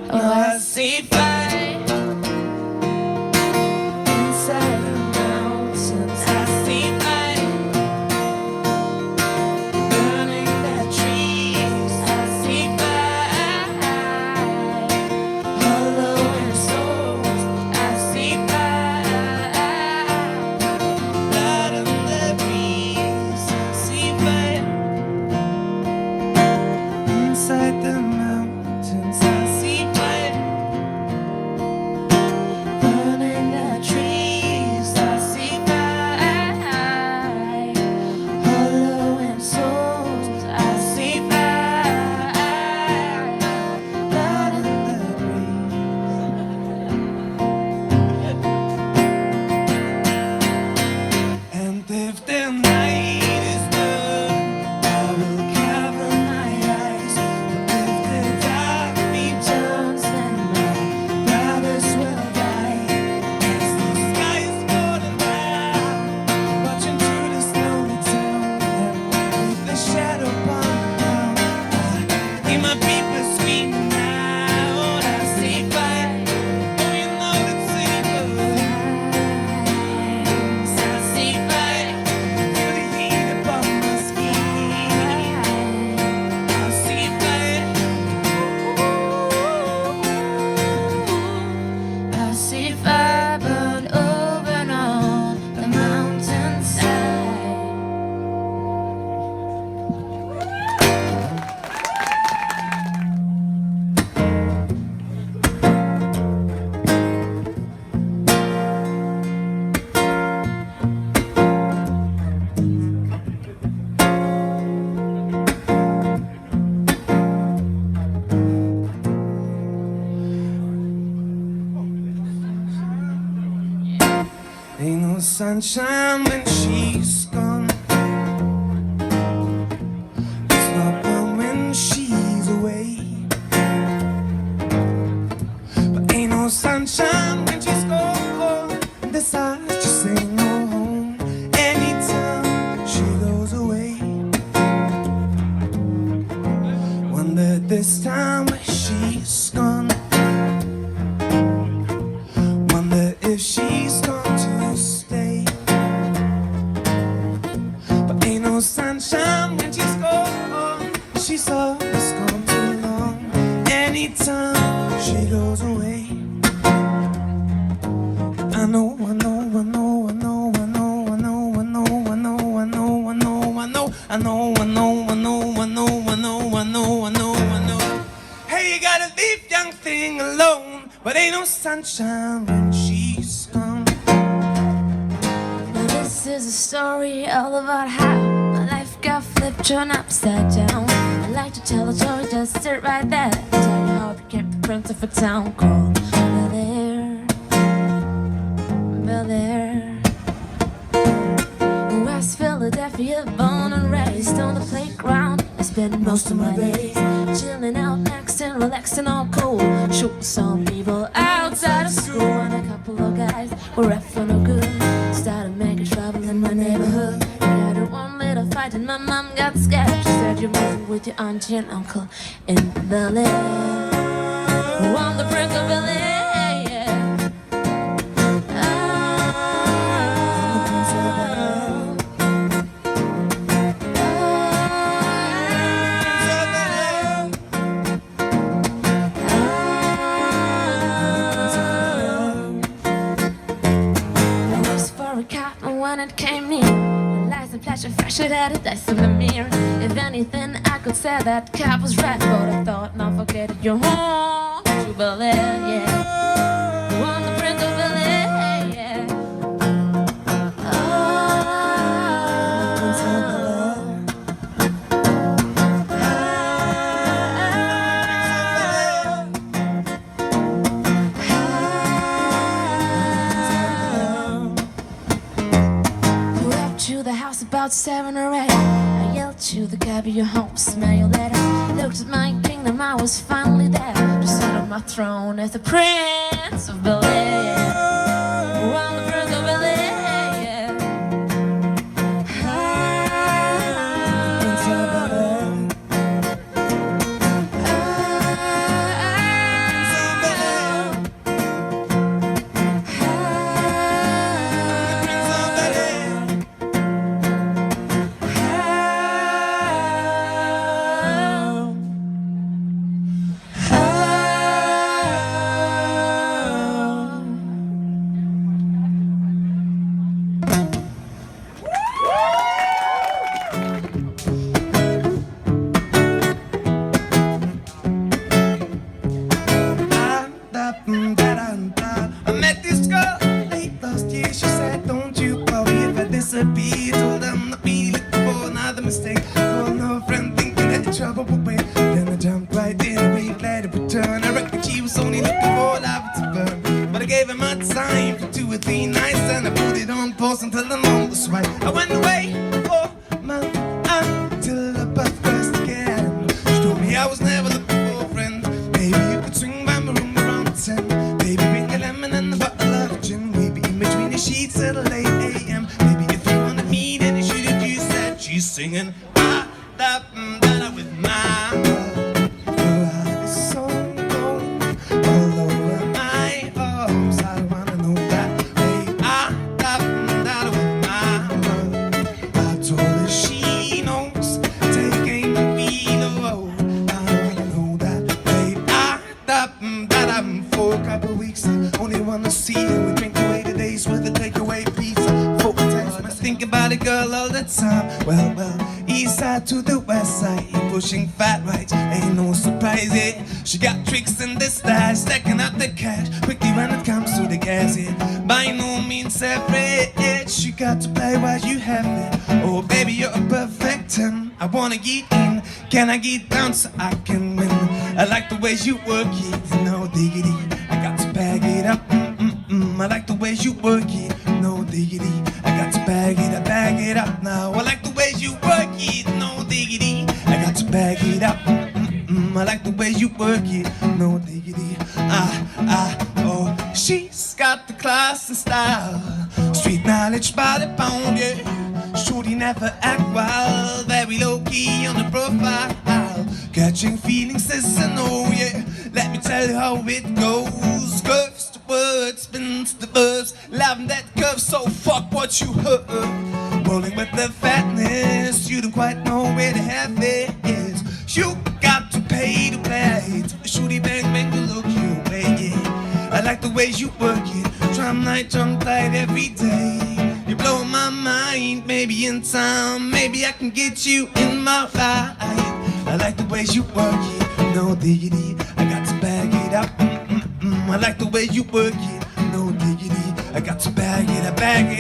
Oh, I see fire inside the mountains. I see fire burning the trees. I see fire hollowing souls. I see fire blood on the breeze. I see fire inside the mountains. I see fire burning the trees. I see fire hollowing souls. I see fire blood in the breeze. And if the night is done, I will cover my eyes. But if the dark returns, then my brothers will die. As the sky is golden brown, watching through this lonely town, and with the shadow upon the ground, I hear my people screaming out. I see fire, oh you know it's evil. I see fire, feel the heat upon my skin. I see fire, I see fire burn over and on the mountainside. Ain't no sunshine when she's gone. It's not fun when she's away. But ain't no sunshine when she's gone. The stars just say no home anytime she goes away. Wonder this time where she's gone. Wonder if she's going to stay. But ain't no sunshine when she's gone. She's always gone too long. Anytime she goes away. I know, I know, I know, I know, I know, I know, I know, I know, I know, I know, I know, I know, I know, I know, I know, I know, I know, I know, I know. Hey, you gotta leave young thing alone. But ain't no sunshine when she's gone. Well, this is a story all about how my life got flipped, turned upside down. I like to tell a story, just sit right there. Tell you how I became the prince of a town called Bel Air. Bel Air. West Philadelphia, born and raised on the playground. I spent most of my days chilling out next and relaxing all cool, shooting some people outside of school, and a couple of guys were up for no good. Started making trouble in my neighborhood. We had a one little fight and my mom got scared. She said you're moving with your auntie and uncle in Bel Air. On the brink of Bel Air. When it came near, lies and flash and fresh, it had a dice in the mirror. If anything, I could say that cab was right, but I thought, now forget it, you're home to Bel Air, yeah. On the brink of Bel Air, yeah. To the house about 7 or 8. I yelled to the cab, you're home, smell your letter. Looked at my kingdom, I was finally there. Just sat on my throne as the prince of Bel Air. On the brink of Bel Air, yeah. Prince of Bel Air. and I reckon she was only looking for love to burn. But I gave her my time for 2 or 3 nights, and I put it on pause until the moon was right. I went away for a month until the birth burst again. She told me I was never looking for a friend. Maybe you could swing by my room around 10. Baby, bring a lemon and a bottle of gin. Maybe in between the sheets till late AM. Maybe if you wanted me, then you should have just said she's singing da with my heart. This song going all over my arms. I don't wanna know that way. Da with my heart. I told her she knows. Take aim and reload. I don't wanna know that way. Da for a couple of weeks. I only wanna see her. We drink away the days with a takeaway pizza. 4 times I think about it, girl, all the time. Well, east side to the west side, pushing fat rights, ain't no surprise, yeah. She got tricks in the stash, stacking up the cash quickly when it comes to the gas, yeah. By no means separate, she got to play while you have it. Oh baby, you're a perfect 10. I wanna get in, can I get down so I can win? I like the way you work it, no diggity. I got to bag it up, I like the way you work it, no diggity. I got to bag it up now. I like the way you work it, no diggity. I got to bag it up, I like the way you work it, no diggity. Oh, she's got the class and style, street knowledge by the pound, yeah. Shorty never act wild, very low key on the profile. Catching feelings is a no, yeah. Let me tell you how it goes. Curves to words, spins to verbs. Loving that curve, so fuck what you heard. Rolling with the fatness, you don't quite know where the half is. You got to pay to play. To the shorty bang bang to look your way, yeah. I like the way you work it. Drum night, drum tight every day. You blow my mind, maybe in time, maybe I can get you in my ride. I like the way you work it, no diggity. I got to bag it up, I like the way you work it, no diggity. I got to bag it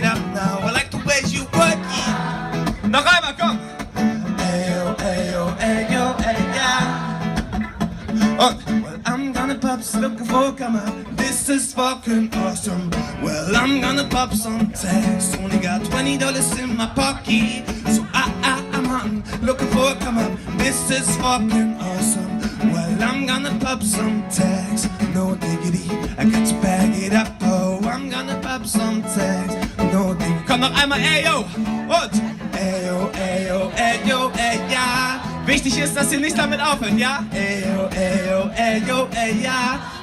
up now. I like the way you work it. Noch einmal, komm! Ayo, ayo, ayo, ayo. Well, I'm gonna pop some, looking for a come out. This is fucking awesome. Well, I'm gonna pop some tags. Only got $20 in my pocket, so I'm hunting, looking for a come out. This is fucking awesome. Well, I'm gonna pop some tags, no diggity. I got to bag it up. Oh, I'm gonna pop some tags, no diggity. Komm noch einmal, ayo und ayo, ayo, ayo, ayo. Wichtig ist, dass ihr nicht damit aufhört, ja? Ayo, ayo, ayo, ayo.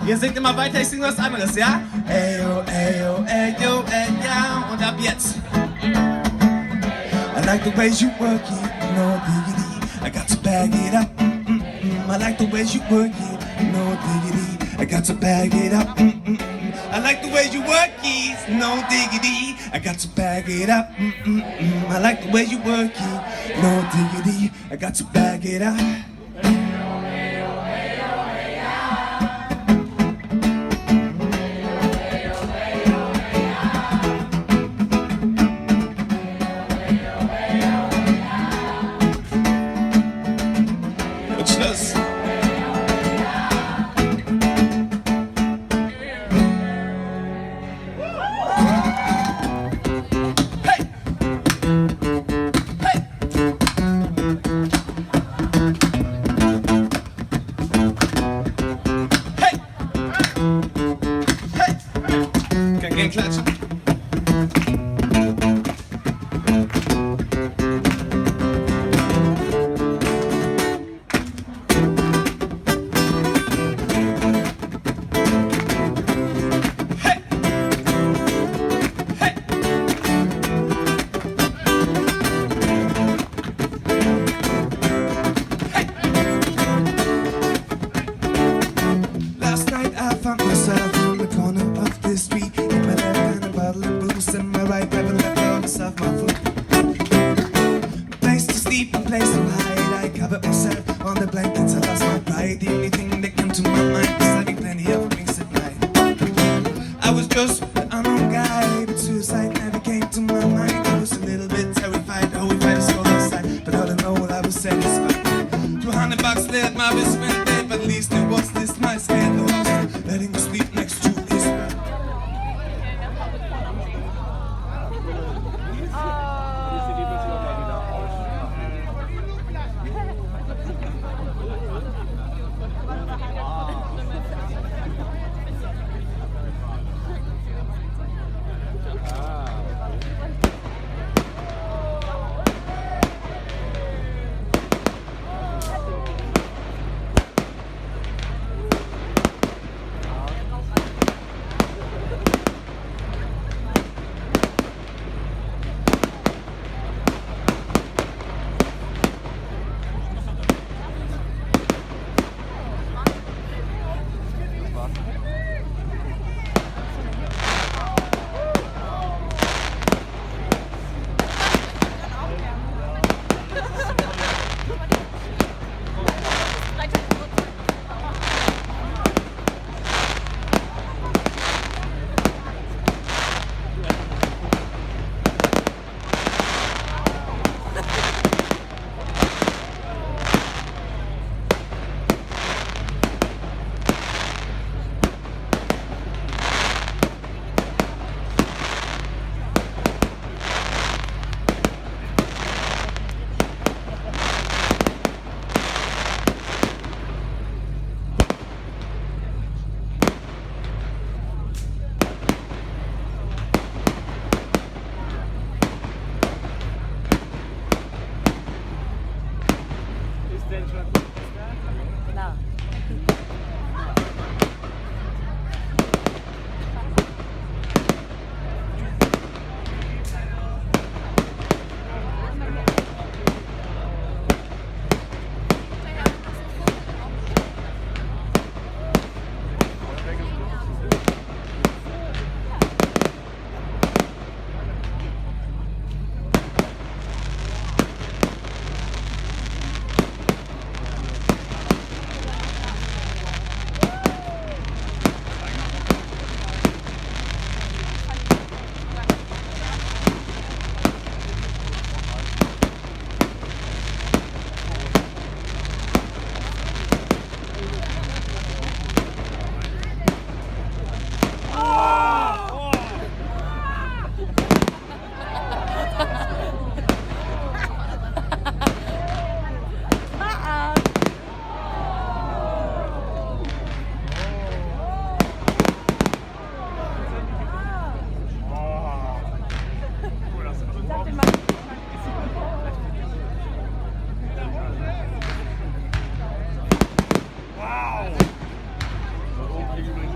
Ihr singt immer weiter, ich singe was anderes, ja? Ayo, ayo, ayo, ayo. Und ab jetzt. I like the way you work it, no diggity. I got to bag it up, I like the way you work it, no diggity. I got to bag it up, I like the way you work it, no diggity. I got to bag it up, I like the way you work it, no diggity. I got to bag it up. Klatschen. Last night I found myself in the corner of the street, in my left hand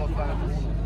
Ausland.